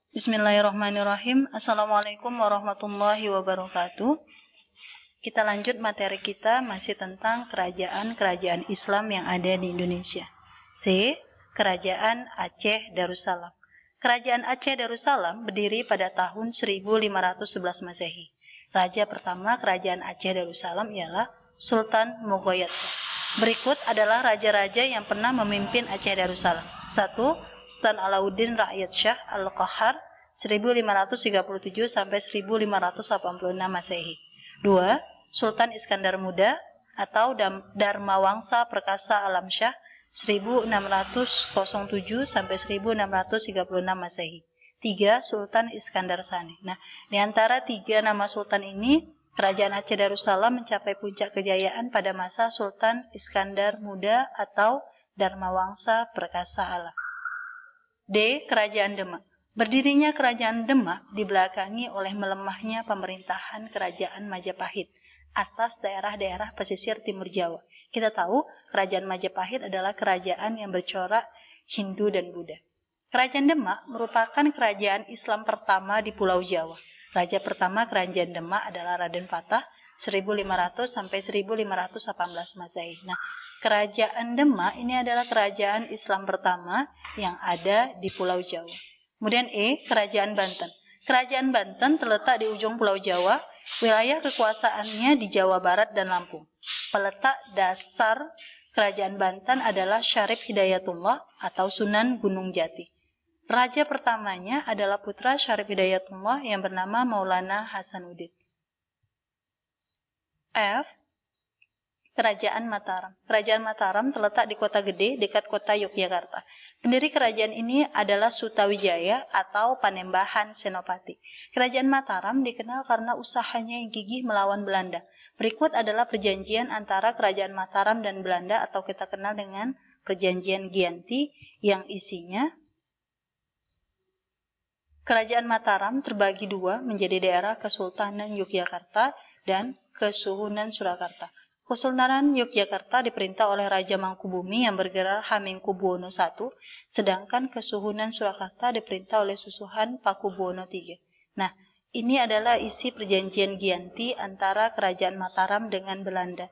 Bismillahirrahmanirrahim. Assalamualaikum warahmatullahi wabarakatuh. Kita lanjut materi kita masih tentang kerajaan-kerajaan Islam yang ada di Indonesia. C. Kerajaan Aceh Darussalam. Kerajaan Aceh Darussalam berdiri pada tahun 1511 Masehi. Raja pertama Kerajaan Aceh Darussalam ialah Sultan Moghoyat Shah. Berikut adalah raja-raja yang pernah memimpin Aceh Darussalam. 1. Sultan Alauddin Rakyat Shah Al-Qahar 1537 sampai 1586 Masehi. 2. Sultan Iskandar Muda atau Dharmawangsa Perkasa Alam Shah 1607 sampai 1636 Masehi. 3. Sultan Iskandar Sani. Nah, di antara 3 nama sultan ini, Kerajaan Aceh Darussalam mencapai puncak kejayaan pada masa Sultan Iskandar Muda atau Dharmawangsa Perkasa Alam. D. Kerajaan Demak. Berdirinya Kerajaan Demak dibelakangi oleh melemahnya pemerintahan Kerajaan Majapahit atas daerah-daerah pesisir timur Jawa. Kita tahu Kerajaan Majapahit adalah kerajaan yang bercorak Hindu dan Buddha. Kerajaan Demak merupakan kerajaan Islam pertama di Pulau Jawa. Raja pertama Kerajaan Demak adalah Raden Fatah 1500 sampai 1518 Masehi. Nah, Kerajaan Demak ini adalah kerajaan Islam pertama yang ada di Pulau Jawa. Kemudian E. Kerajaan Banten. Kerajaan Banten terletak di ujung Pulau Jawa, wilayah kekuasaannya di Jawa Barat dan Lampung. Peletak dasar Kerajaan Banten adalah Syarif Hidayatullah atau Sunan Gunung Jati. Raja pertamanya adalah putra Syarif Hidayatullah yang bernama Maulana Hasanuddin. F. Kerajaan Mataram. Kerajaan Mataram terletak di Kota Gede, dekat kota Yogyakarta. Pendiri kerajaan ini adalah Sutawijaya atau Panembahan Senopati. Kerajaan Mataram dikenal karena usahanya yang gigih melawan Belanda. Berikut adalah perjanjian antara Kerajaan Mataram dan Belanda atau kita kenal dengan Perjanjian Giyanti yang isinya Kerajaan Mataram terbagi dua menjadi daerah Kesultanan Yogyakarta dan Kesuhunan Surakarta. Kesultanan Yogyakarta diperintah oleh Raja Mangkubumi yang bergelar Hamengkubuwono I, sedangkan Kesuhunan Surakarta diperintah oleh Susuhan Pakubuwono III. Nah, ini adalah isi perjanjian Giyanti antara Kerajaan Mataram dengan Belanda.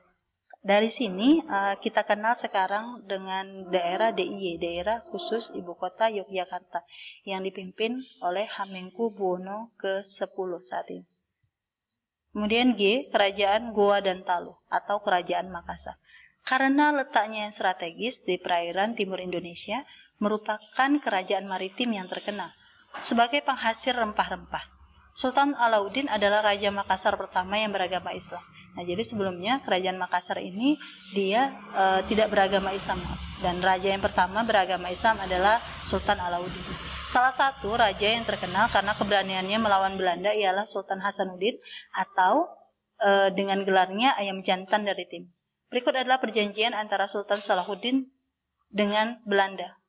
Dari sini kita kenal sekarang dengan daerah DIY, daerah khusus ibu kota Yogyakarta, yang dipimpin oleh Hamengkubuwono ke-10 saat ini. Kemudian G. Kerajaan Goa dan Talu atau Kerajaan Makassar. Karena letaknya yang strategis di perairan timur Indonesia, merupakan kerajaan maritim yang terkenal sebagai penghasil rempah-rempah. Sultan Alauddin adalah Raja Makassar pertama yang beragama Islam. Nah, jadi sebelumnya Kerajaan Makassar ini dia tidak beragama Islam, dan raja yang pertama beragama Islam adalah Sultan Alauddin. Salah satu raja yang terkenal karena keberaniannya melawan Belanda ialah Sultan Hasanuddin atau dengan gelarnya Ayam Jantan dari Timur. Berikut adalah perjanjian antara Sultan Salahuddin dengan Belanda.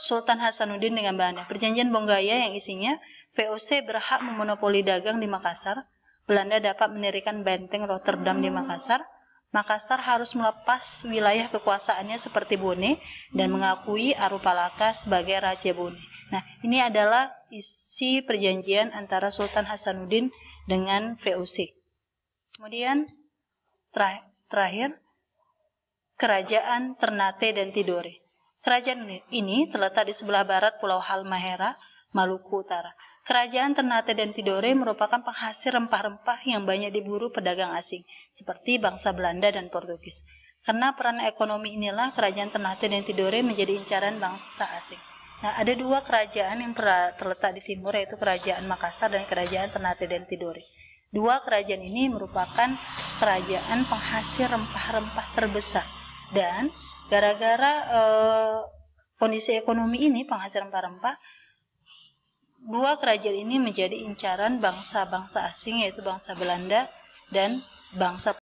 Sultan Hasanuddin dengan Belanda. Perjanjian Bonggaya yang isinya VOC berhak memonopoli dagang di Makassar. Belanda dapat mendirikan benteng Rotterdam di Makassar. Makassar harus melepas wilayah kekuasaannya seperti Bone dan mengakui Arupalaka sebagai Raja Bone. Nah, ini adalah isi perjanjian antara Sultan Hasanuddin dengan VOC. Kemudian terakhir Kerajaan Ternate dan Tidore. Kerajaan ini terletak di sebelah barat Pulau Halmahera, Maluku Utara. Kerajaan Ternate dan Tidore merupakan penghasil rempah-rempah yang banyak diburu pedagang asing, seperti bangsa Belanda dan Portugis. Karena peran ekonomi inilah Kerajaan Ternate dan Tidore menjadi incaran bangsa asing. Nah, ada dua kerajaan yang terletak di timur, yaitu Kerajaan Makassar dan Kerajaan Ternate dan Tidore. Dua kerajaan ini merupakan kerajaan penghasil rempah-rempah terbesar. Dan gara-gara kondisi ekonomi ini, penghasil rempah-rempah, dua kerajaan ini menjadi incaran bangsa-bangsa asing, yaitu bangsa Belanda dan bangsa